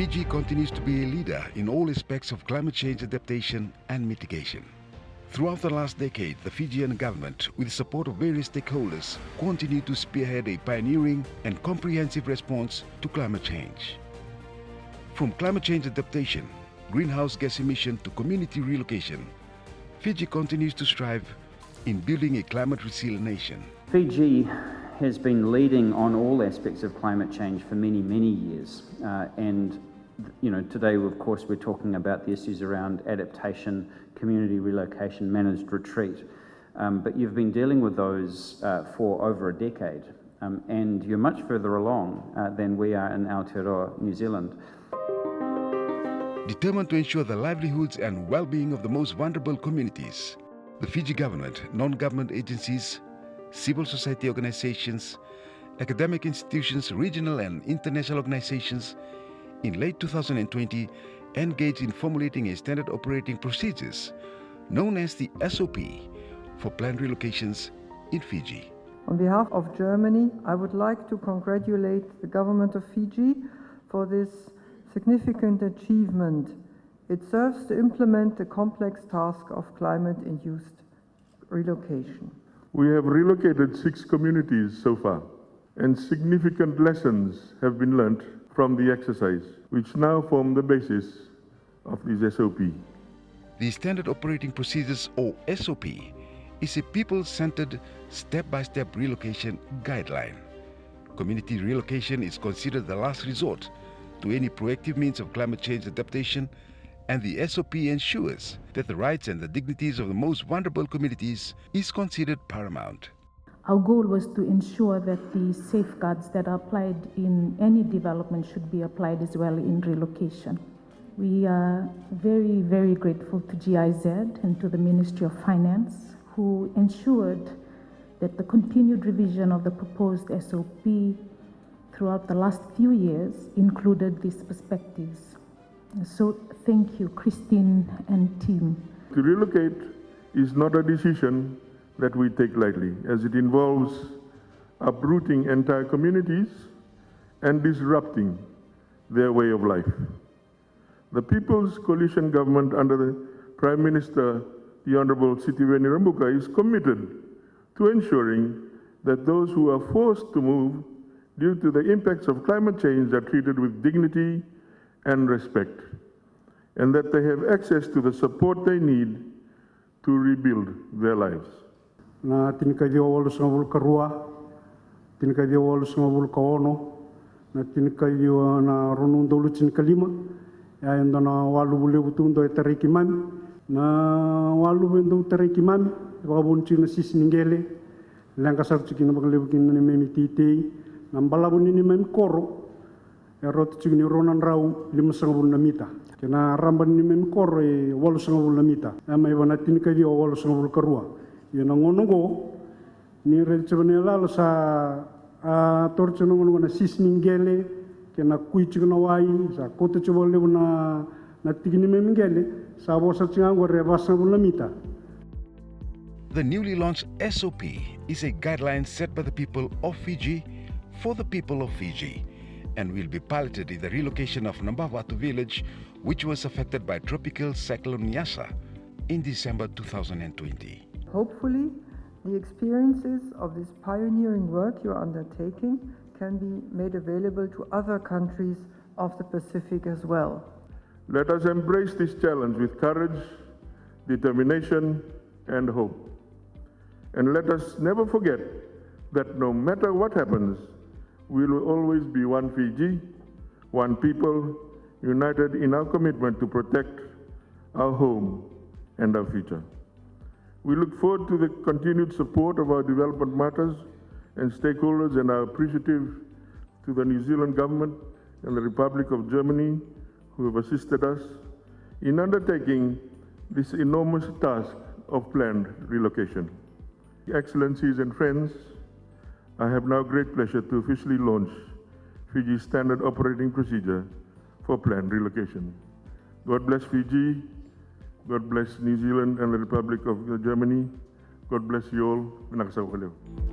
Fiji continues to be a leader in all aspects of climate change adaptation and mitigation. Throughout the last decade, the Fijian government, with the support of various stakeholders, continued to spearhead a pioneering and comprehensive response to climate change. From climate change adaptation, greenhouse gas emission to community relocation, Fiji continues to strive in building a climate resilient nation. Fiji has been leading on all aspects of climate change for many, many years. Today, of course, we're talking about the issues around adaptation, community relocation, managed retreat. But you've been dealing with those for over a decade, and you're much further along than we are in Aotearoa, New Zealand. Determined to ensure the livelihoods and well-being of the most vulnerable communities, the Fiji government, non-government agencies, civil society organizations, academic institutions, regional and international organizations, in late 2020 engaged in formulating a standard operating procedures known as the SOP for planned relocations in Fiji. On behalf of Germany, I would like to congratulate the government of Fiji for this significant achievement. It serves to implement the complex task of climate-induced relocation. We have relocated 6 communities so far, and significant lessons have been learnt from the exercise, which now form the basis of this SOP. The Standard Operating Procedures, or SOP, is a people-centered, step-by-step relocation guideline. Community relocation is considered the last resort to any proactive means of climate change adaptation, and the SOP ensures that the rights and the dignities of the most vulnerable communities is considered paramount. Our goal was to ensure that the safeguards that are applied in any development should be applied as well in relocation. We are very, very grateful to GIZ and to the Ministry of Finance, who ensured that the continued revision of the proposed SOP throughout the last few years included these perspectives. So thank you, Christine and team. To relocate is not a decision that we take lightly, as it involves uprooting entire communities and disrupting their way of life. The People's Coalition Government under the Prime Minister, the Honourable Sitiveni Rabuka, is committed to ensuring that those who are forced to move due to the impacts of climate change are treated with dignity and respect, and that they have access to the support they need to rebuild their lives. Na tinikaideo walu sanga wulu karua, tinikaideo walu sanga wulu kaono, na tinikaideo na ronundo ulu tinikalima, ya enda na walu wule utundo e tariki mami, na walu wendo tariki mami, wakabun china sisi ningele, langa sartuki na bakalebu kina ni memi titei, na mbalabu nini memi koro, ya rotu chigni ronan rau 5,5 na mita. Kena ramban ni memi koro e 8,5 na mita. Ya mai wana tinikaideo 8,5 karua. Yana ngonongo ni rechonela sa torchono ngona sisningele kena kuichuna wai sa koto chobole na tigini memingele sa bosa chingango rebasa bulamita. The newly launched SOP is a guideline set by the people of Fiji for the people of Fiji and will be piloted in the relocation of Nabavatu village, which was affected by Tropical Cyclone Yasa in December 2020. Hopefully, the experiences of this pioneering work you're undertaking can be made available to other countries of the Pacific as well. Let us embrace this challenge with courage, determination, and hope. And let us never forget that no matter what happens, we will always be one Fiji, one people, united in our commitment to protect our home and our future. We look forward to the continued support of our development matters and stakeholders, and are appreciative to the New Zealand government and the Republic of Germany who have assisted us in undertaking this enormous task of planned relocation. Excellencies and friends, I have now great pleasure to officially launch Fiji's Standard Operating Procedure for planned relocation. God bless Fiji. God bless New Zealand and the Republic of Germany. God bless you all.